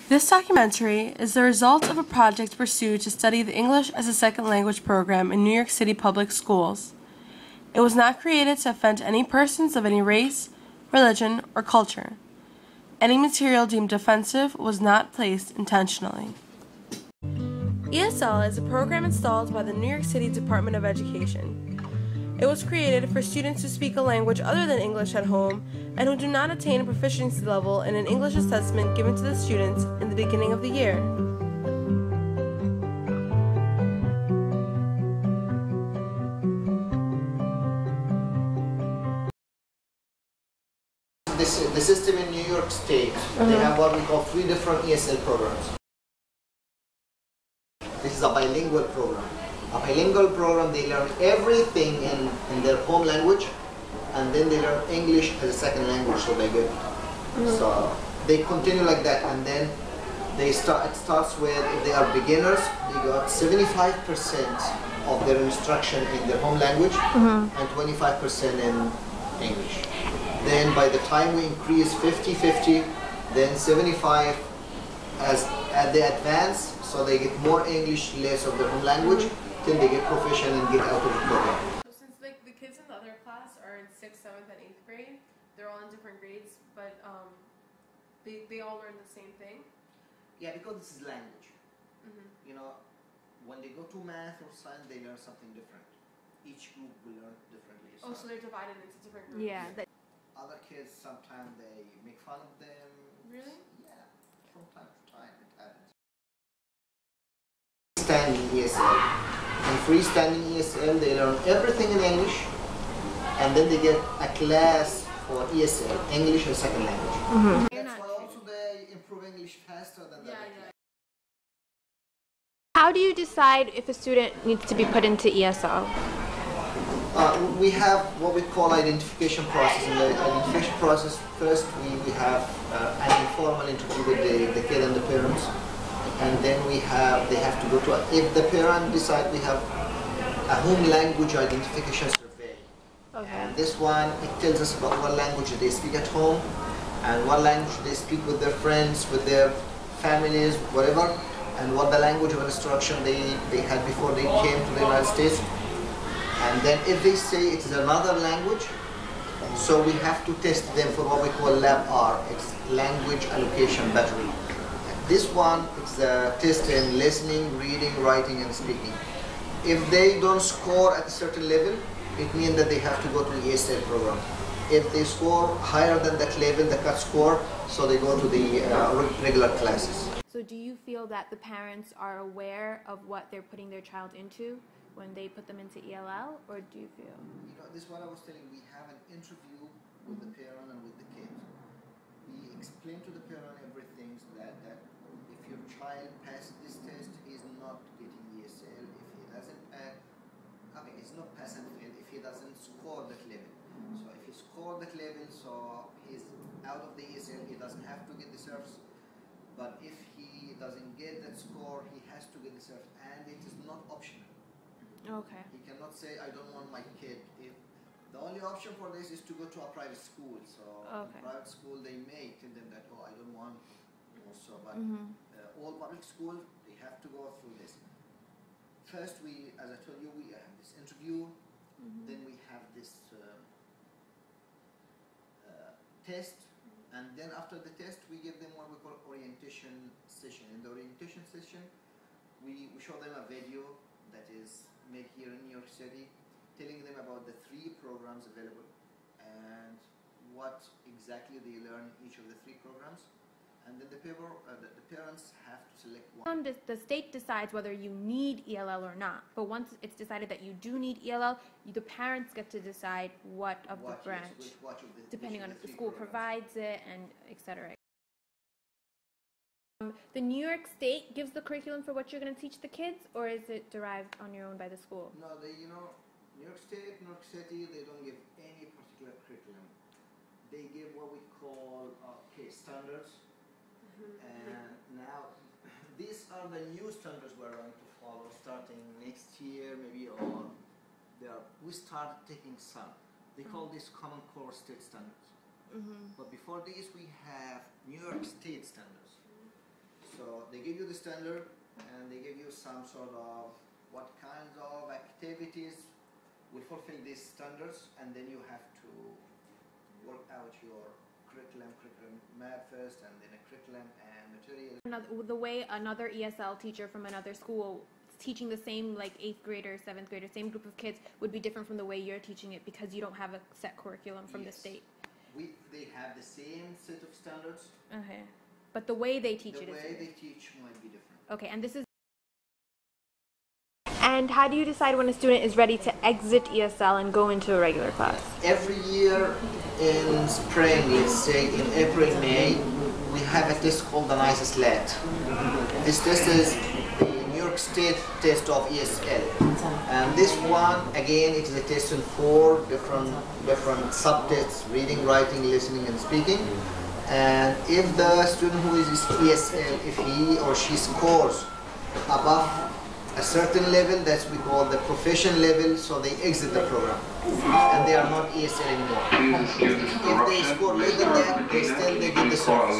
This documentary is the result of a project pursued to study the English as a Second Language program in New York City public schools. It was not created to offend any persons of any race, religion, or culture. Any material deemed offensive was not placed intentionally. ESL is a program installed by the New York City Department of Education. It was created for students who speak a language other than English at home and who do not attain a proficiency level in an English assessment given to the students in the beginning of the year. The system in New York State, they have what we call 3 different ESL programs. This is a bilingual program. A bilingual program, they learn everything in their home language, and then they learn English as a second language, so they get. So they continue like that, and then it starts with, if they are beginners, they got 75% of their instruction in their home language and 25% in English. Then by the time we increase 50-50, then 75 as they advance, so they get more English, less of their home language, till they get proficient and get out of the program. So since like the kids in the other class are in 6th, 7th, and 8th grade, they're all in different grades, but they all learn the same thing? Yeah, because this is language. You know, when they go to math or science, they learn something different. Each group will learn differently. Oh, so they're divided into different groups? Yeah. Other kids, sometimes they make fun of them. Really? Yeah, from time to time it happens. Freestanding ESL. In freestanding ESL, they learn everything in English, and then they get a class for ESL, English as second language. That's why also they improve English faster than the other class. How do you decide if a student needs to be put into ESL? We have what we call identification process. In the identification process, first we have an informal interview with the kid and the parents, and then they have to go to, if the parent decide, we have a home language identification survey. Okay. And this one, it tells us about what language they speak at home, and what language they speak with their friends, with their families, whatever, and what the language of instruction they had before they came to the United States. And then if they say it is another language, so we have to test them for what we call Lab R. It's language allocation battery. This one is a test in listening, reading, writing, and speaking. If they don't score at a certain level, it means that they have to go to the ESL program. If they score higher than that level, the cut score, so they go to the regular classes. So do you feel that the parents are aware of what they're putting their child into when they put them into ELL, or do you feel? You know, this is what I was telling. We have an interview with the parent and with the kids. We explain to the parent everything, so that if your child passes this test, he is not getting ESL. If he doesn't pass, it's not pass and fail. If he doesn't score that level, so if he scored that level, so he's out of the ESL. He doesn't have to get the service. But if he doesn't get that score, he has to get the service, and it is not optional. Okay. He cannot say, I don't want my kid. If the only option for this is to go to a private school. So in private school, they may tell them that, oh, I don't want. So, but all public school, they have to go through this. First, as I told you, we have this interview. Then we have this test. And then after the test, we give them what we call orientation session. In the orientation session, we show them a video that is made here in New York City, telling them about the 3 programs available and what exactly they learn in each of the 3 programs. And then the parents have to select one. The state decides whether you need ELL or not, but once it's decided that you do need ELL, the parents get to decide what of the branch, depending on if the school provides it, and etc. The New York State gives the curriculum for what you're going to teach the kids, or is it derived on your own by the school? No, New York State, New York City, they don't give any particular curriculum. They give what we call standards. And now, these are the new standards we're going to follow starting next year, maybe, or we start taking some. They call this Common Core State Standards. But before this, we have New York State standards. So they give you the standard and they give you some sort of what kinds of activities will fulfill these standards, and then you have to work out your curriculum map first, and then a curriculum and materials. The way another ESL teacher from another school teaching the same, like 8th grader, 7th grader, same group of kids would be different from the way you're teaching it because you don't have a set curriculum from the state. They have the same set of standards. Okay. But the way they teach it is different. The way they teach might be different. Okay, and this is... And how do you decide when a student is ready to exit ESL and go into a regular class? Every year in spring, let's say in April, May, we have a test called the NICE-SLAT. This test is the New York State test of ESL. And this one, again, it is a test in 4 different subtests: reading, writing, listening, and speaking. And if the student who is ESL, if he or she scores above a certain level, that's we call the proficient level, so they exit the program and they are not ESL anymore. If they score less than that, they get the service.